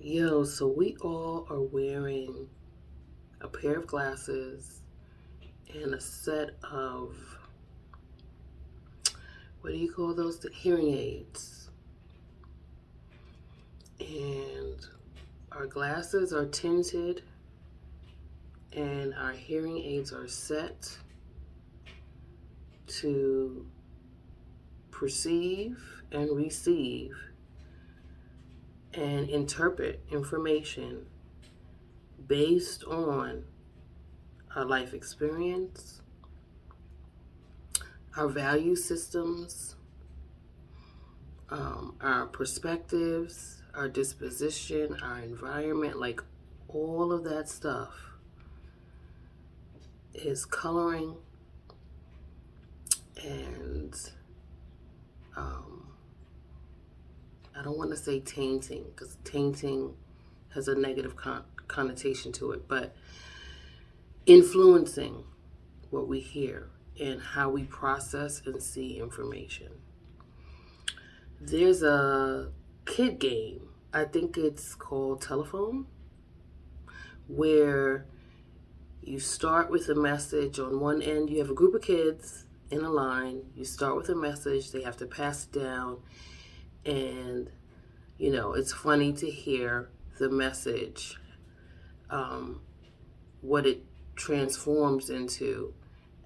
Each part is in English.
Yo, so we all are wearing a pair of glasses and a set of, what do you call those? The hearing aids. And our glasses are tinted and our hearing aids are set to perceive and receive and interpret information based on our life experience, our value systems, our perspectives, our disposition, our environment, like all of that stuff is coloring and um, I don't want to say tainting because tainting has a negative connotation to it, but influencing what we hear and how we process and see information. There's a kid game, I think it's called Telephone, where you start with a message on one end. You have a group of kids in a line. You start with a message. They have to pass it down. And, it's funny to hear the message, what it transforms into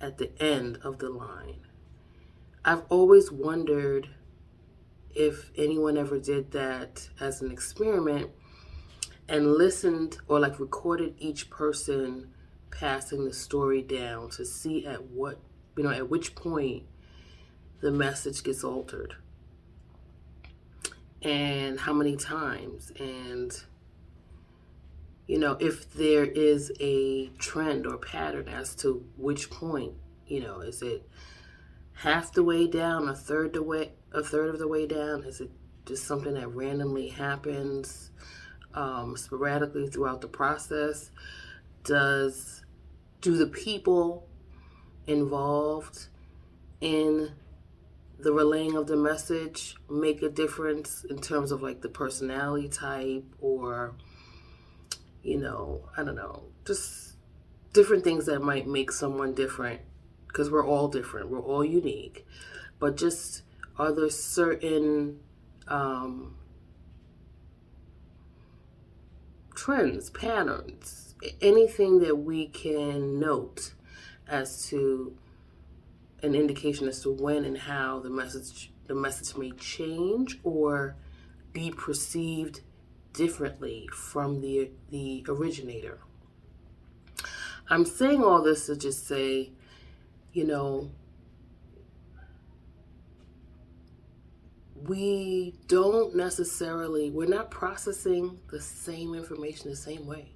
at the end of the line. I've always wondered if anyone ever did that as an experiment and listened or like recorded each person passing the story down to see at which point the message gets altered and how many times, and if there is a trend or pattern as to which point. Is it half the way down, a third of the way down? Is it just something that randomly happens sporadically throughout the process? Do the people involved in the relaying of the message make a difference in terms of like the personality type, or I don't know, just different things that might make someone different, because we're all different, we're all unique, but just are there certain trends, patterns, anything that we can note as to an indication as to when and how the message may change or be perceived differently from the originator. I'm saying all this to just say, we're not processing the same information the same way.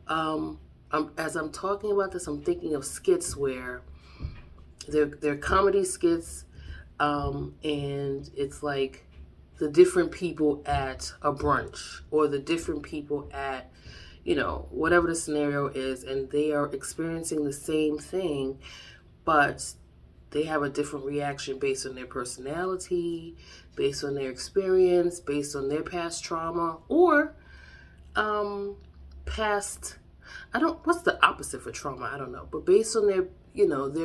As I'm talking about this, I'm thinking of skits where they're comedy skits, and it's like the different people at a brunch or the different people at, whatever the scenario is, and they are experiencing the same thing, but they have a different reaction based on their personality, based on their experience, based on their past trauma, or past, what's the opposite for trauma? I don't know. But based on their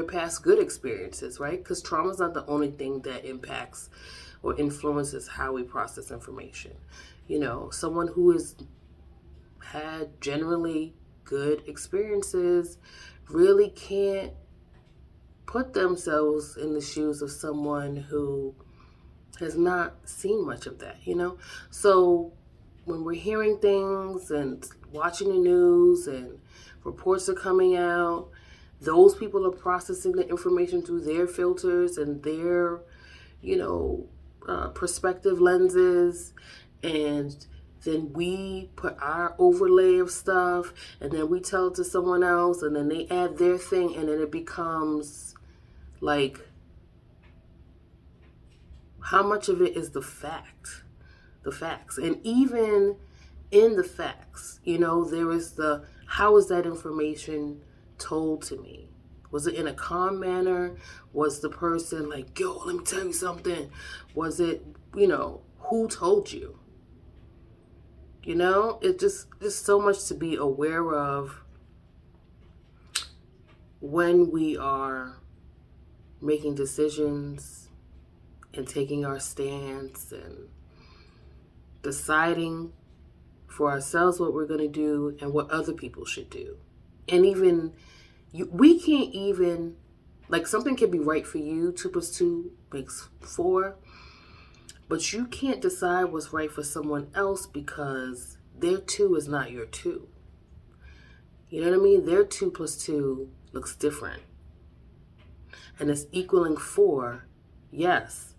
past good experiences, right? Because trauma is not the only thing that impacts or influences how we process information. Someone who has had generally good experiences really can't put themselves in the shoes of someone who has not seen much of that, So when we're hearing things and watching the news and reports are coming out, those people are processing the information through their filters and their, perspective lenses, and then we put our overlay of stuff, and then we tell it to someone else, and then they add their thing, and then it becomes like, how much of it is the facts? And even in the facts, there is how is that information told to me? Was it in a calm manner? Was the person like, yo, let me tell you something? Was it, who told you? You know, it just so much to be aware of when we are making decisions and taking our stance and deciding for ourselves what we're going to do and what other people should do. And even we can't even, like, something can be right for you, 2 plus 2 makes 4, but you can't decide what's right for someone else because their 2 is not your 2. You know what I mean? Their 2 plus 2 looks different. And it's equaling 4, yes,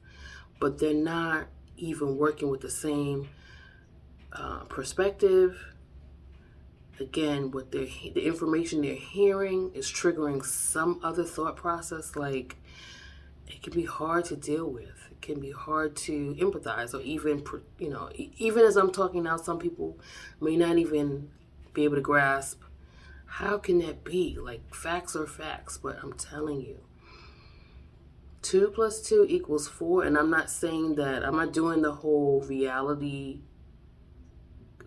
but they're not even working with the same perspective. Again, what the information they're hearing is triggering some other thought process. Like, it can be hard to deal with. It can be hard to empathize, or even, you know, even as I'm talking now, some people may not even be able to grasp, how can that be? Like, facts are facts, but I'm telling you, 2 plus 2 equals 4. And I'm not saying that, I'm not doing the whole reality,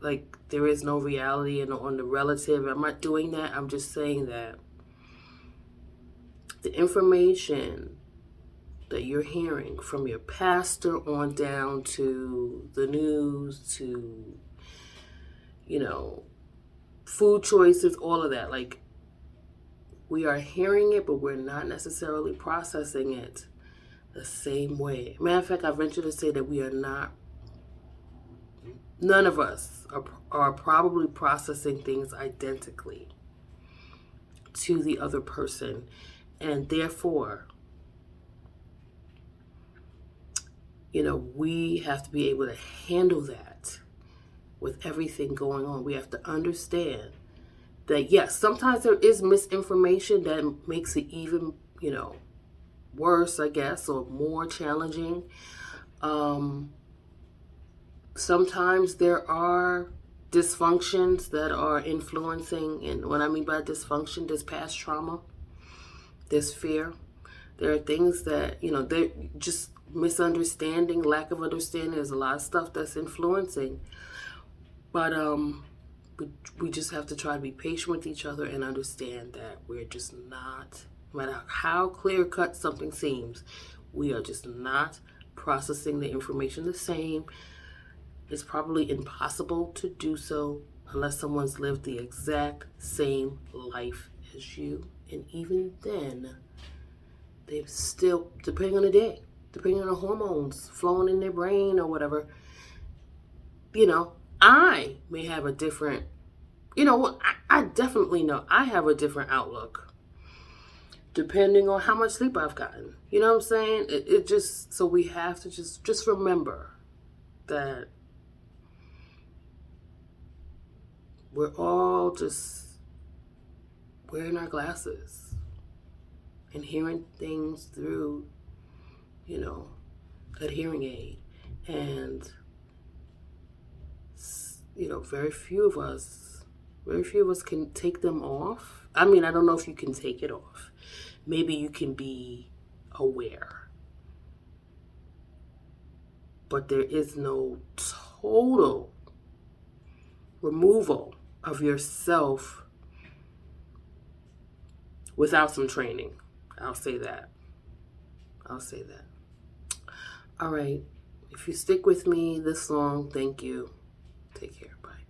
like there is no reality and on the relative. I'm not doing that. I'm just saying that the information that you're hearing from your pastor on down to the news, to, you know, food choices, all of that, like, we are hearing it, but we're not necessarily processing it the same way. Matter of fact, I venture to say that we are not, none of us are probably processing things identically to the other person. And therefore, you know, we have to be able to handle that with everything going on. We have to understand that, yes, sometimes there is misinformation that makes it even, you know, worse, I guess, or more challenging. Sometimes there are dysfunctions that are influencing, and what I mean by dysfunction, there's past trauma, there's fear. There are things that, you know, they're just misunderstanding, lack of understanding. There's a lot of stuff that's influencing. But we just have to try to be patient with each other and understand that we're just not, no matter how clear cut something seems, we are just not processing the information the same. It's probably impossible to do so unless someone's lived the exact same life as you. And even then, they still, depending on the day, depending on the hormones flowing in their brain or whatever, you know, I may have a different, you know, I definitely know I have a different outlook depending on how much sleep I've gotten. You know what I'm saying? It just, so we have to just remember that we're all just wearing our glasses and hearing things through, you know, that hearing aid. And, you know, very few of us can take them off. I mean, I don't know if you can take it off. Maybe you can be aware. But there is no total removal of yourself without some training. I'll say that. All right. If you stick with me this long, thank you. Take care. Bye.